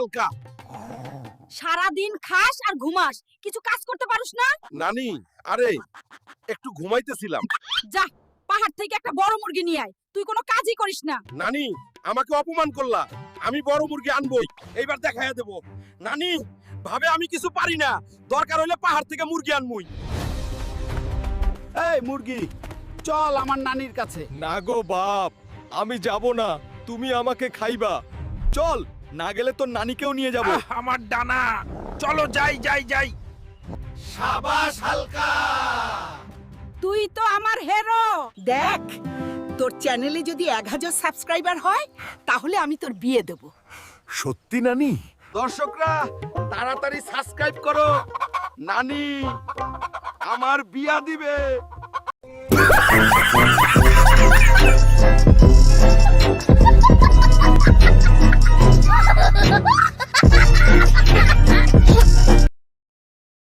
হালকা। সারা দিন খাস আর ঘুমাস, কিছু কাজ করতে পারিস না? নানি, আরে একটু ঘুমাইতেছিলাম। যা, পাহাড় থেকে একটা বড় মুরগি নিয়ে আয়, তুই কোনো কাজই করিস না। নানি, আমাকে অপমান করলা। আমি বড় মুরগি আনবই, এইবার দেখাইয়া দেব। নানি, ভাবে আমি কিছু পারি না, দরকার হলে পাহাড় থেকে মুরগি আনমুই। এই মুরগি, চল আমার নানির কাছে। না গো বাপ, আমি যাব না, তুমি আমাকে খাইবা। চল, না গেলে তোর নানিকেও নিয়ে যাব। আমার ডানা, চলো যাই যাই যাই। সাবাস হালকা। তুই তো আমার হেরো। দেখ, তোর চ্যানেলে যদি 1000 সাবস্ক্রাইবার হয় তাহলে আমি তোর বিয়ে দেব। সত্যি নানি? দর্শকরা তাড়াতাড়ি সাবস্ক্রাইব করো, নানি আমার বিয়া দিবে।